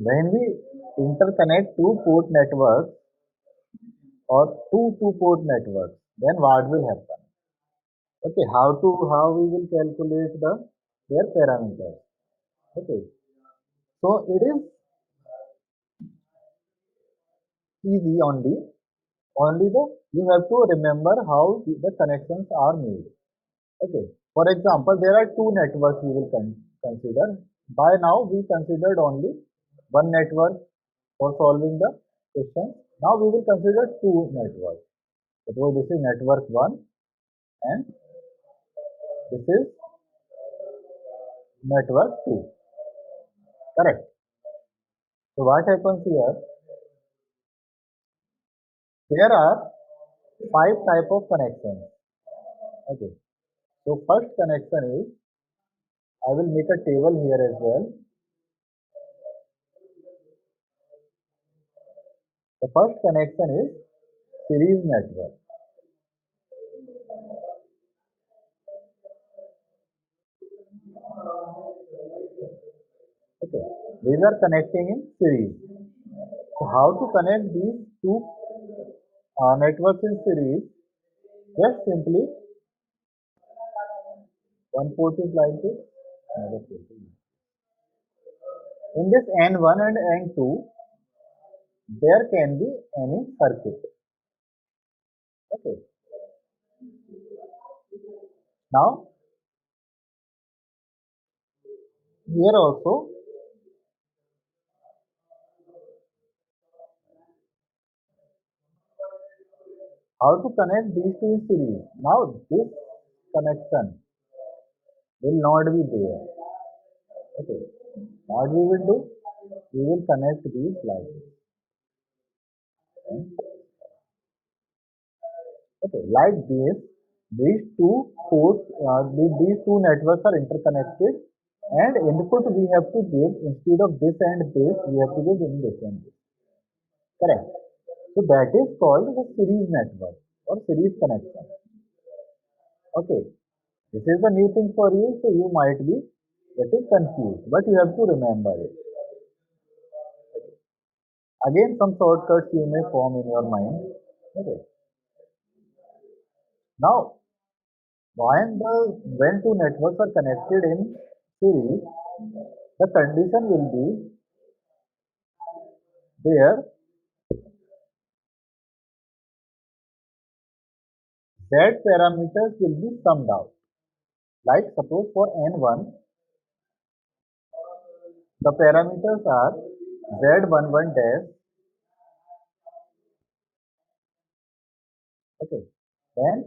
When we interconnect two port networks or two port networks, then what will happen? Okay, how we will calculate their parameters. Okay, so it is easy only the you have to remember how the connections are made. Okay, for example, there are two networks we will consider. By now we considered only one network for solving the question. Now we will consider two networks. Suppose this is network 1 and this is network 2. Correct. So what happens here? There are five type of connections. Okay. So first connection is, I will make a table here as well. The first connection is series network. Okay. These are connecting in series. So how to connect these two networks in series? Just simply one port is like this, another port is like this. In this N1 and N2, there can be any circuit. Okay. Now here also how to connect these two in series. Now this connection will not be there. Okay. What we will do? We will connect these like this. Okay. Like this, these two ports, these two networks are interconnected, and input we have to give instead of this and this, we have to give in this and this. Correct. So that is called the series network or series connection. Okay. This is a new thing for you, so you might be getting confused, but you have to remember it. Again, some shortcuts you may form in your mind. Okay. Now, when two networks are connected in series, the condition will be there Z parameters will be summed out. Like suppose for N1, the parameters are Z11 dash, okay, then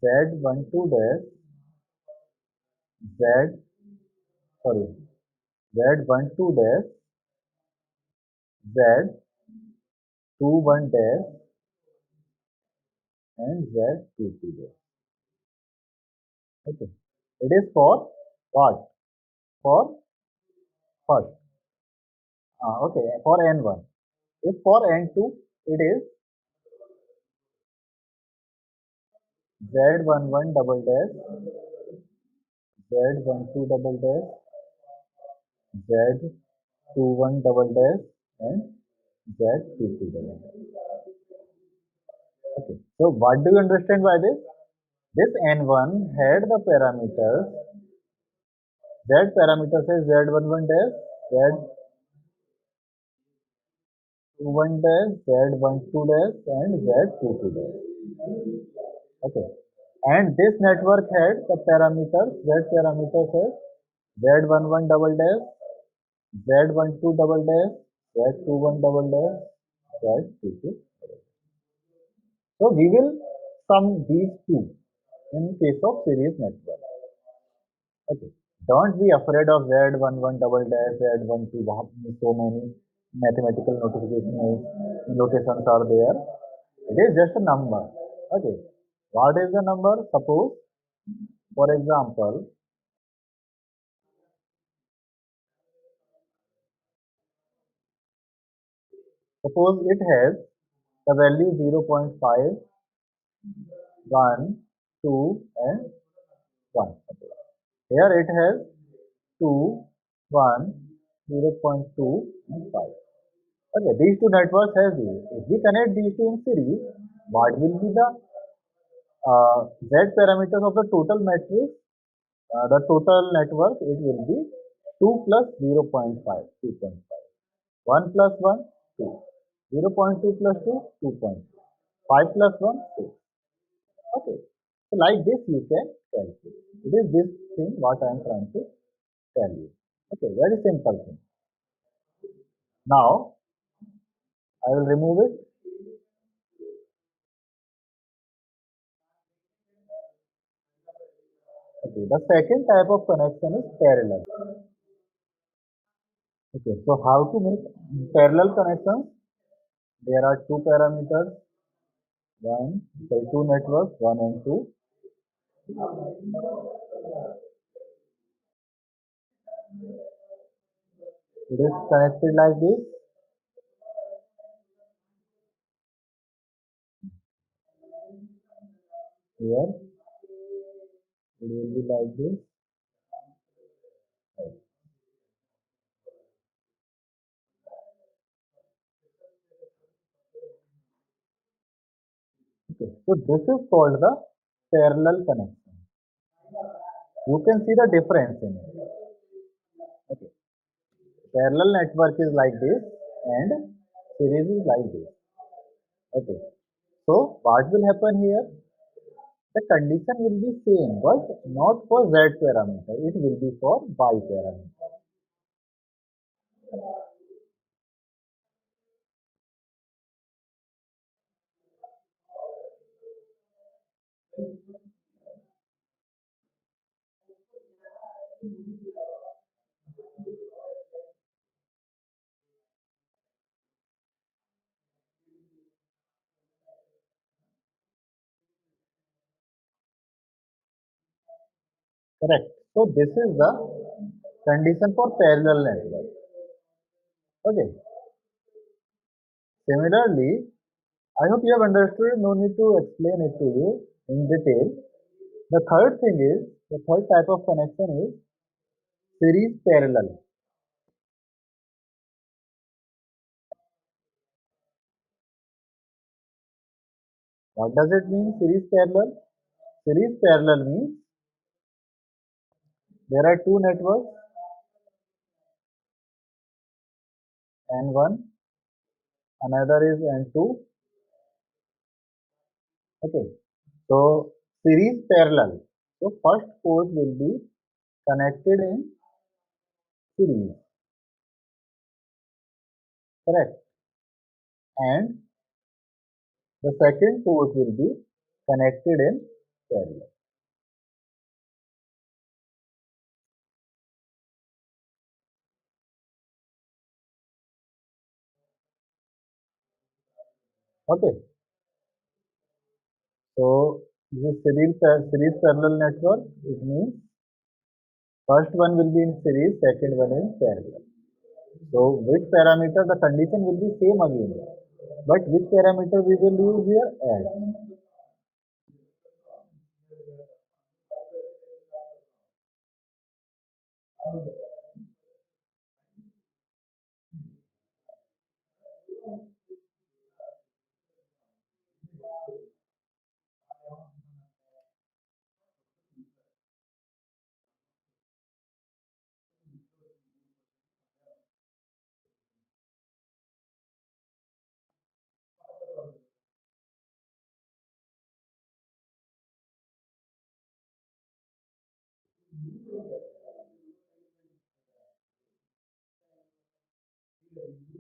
Z12 dash, Z, sorry, Z12 dash, Z21 dash, and Z22 dash. Okay, it is for what? For first. Okay, for N1. If for N2, it is Z11 double dash, Z12 double dash, Z21 double dash, and Z22 double dash. Okay, so what do you understand by this? This N1 had the parameters, Z parameter says Z11 dash, Z21 dash, Z12 dash, and Z22 dash. Okay, and this network had the parameters, Z parameter says Z11 double dash, Z12 double dash, Z21 double dash, Z22 double dash. So we will sum these two in case of series network. Okay. Don't be afraid of Z11 double dash, Z12. So many mathematical notations are there. It is just a number. Okay. What is the number? Suppose, for example, suppose it has the value 0.5, 1, 2, and 1. Here it has 2, 1, 0.2 and 5. Okay, these two networks has these. If we connect these two in series, what will be the Z parameters of the total matrix, the total network? It will be 2 plus 0.5, 2.5. 1 plus 1, 2. 0.2 plus 2, 2.2. 5 plus 1, 6. Okay. So like this you can calculate. It is this thing what I am trying to tell you. Okay, very simple thing. Now I will remove it. Okay, the second type of connection is parallel. Okay, so how to make parallel connections? There are two parameters, two networks, one and two. It is connected like this. Here, it will be like this. Okay, so this is called the parallel connection. You can see the difference in it. Okay, parallel network is like this and series is like this. Okay, so what will happen here? The condition will be same, but not for Z parameter. It will be for Y parameter. Correct. So this is the condition for parallel network. Okay. Similarly, I hope you have understood. No need to explain it to you in detail. The third thing is, the third type of connection is series parallel. What does it mean, series parallel? Series parallel means there are two networks N1, another is N2. Okay. So series parallel. So first port will be connected in series. Correct. And the second port will be connected in parallel. Okay. So this is series parallel network. It means first one will be in series, second one in parallel. So which parameter, the condition will be same again. But which parameter we will use here? Add.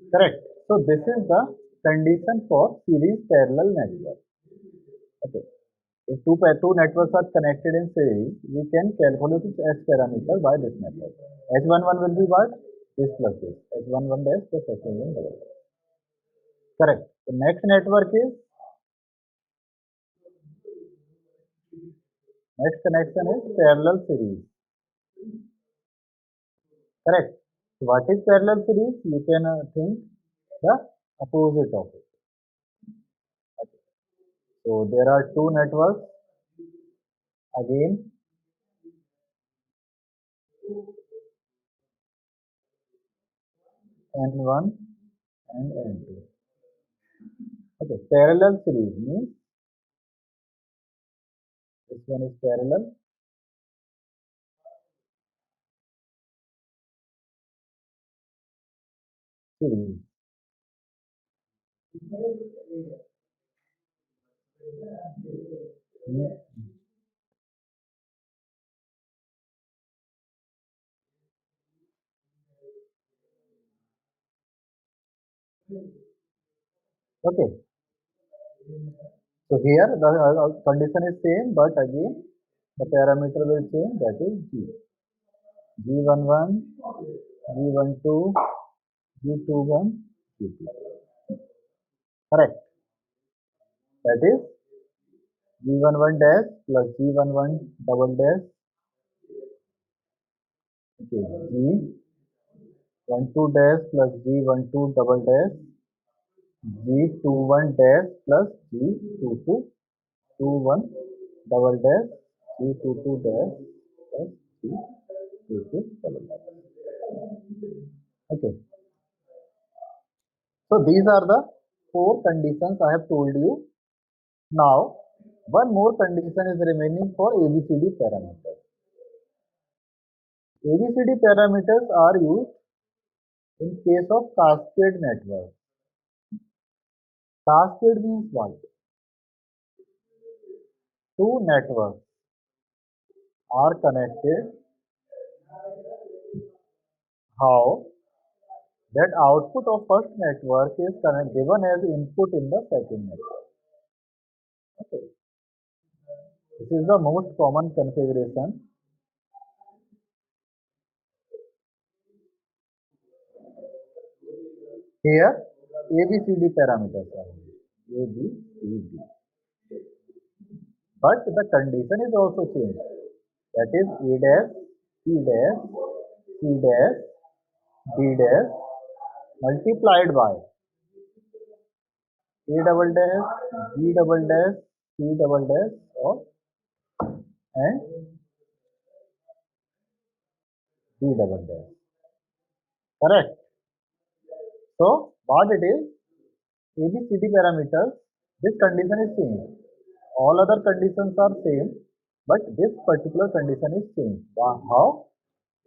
Correct. So this is the condition for series parallel network. Okay. If two networks are connected in series, we can calculate its S parameter by this method. H11 will be what? This plus this. H11 dash plus H11 double. Correct. The next network is, next connection is parallel series. Correct. So what is parallel series? You can think the opposite of it. Okay. So there are two networks. Again, N1 and N2. Okay, parallel series means this one is parallel series. Okay, so here the condition is same, but again the parameter will change. That is G. G11, G12, G21, G22. Correct. That is G11 dash plus G11 double dash. Okay, G12 dash plus G12 double dash. G21 dash plus G22 double dash. G22 dash plus G22 double dash. Okay. So these are the four conditions I have told you. Now, one more condition is remaining for ABCD parameters. ABCD parameters are used in case of cascade network. Cascade means what? Two networks are connected. How? That output of first network is given as input in the second network. Okay. This is the most common configuration. Here, ABCD parameters are used. A, B, C, D. But the condition is also changed. That is A dash, C dash, C dash, D dash multiplied by A double dash, B double dash, C double dash or and D double dash. Correct. So what it is? ABCD parameters. This condition is changed. All other conditions are same, but this particular condition is changed. How?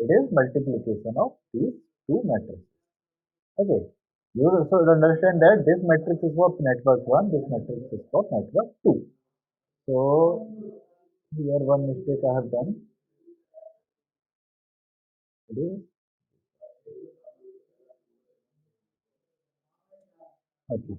It is multiplication of these two matrices. Okay. You also understand that this matrix is for network 1, this matrix is for network 2. So here one mistake I have done. It is okay.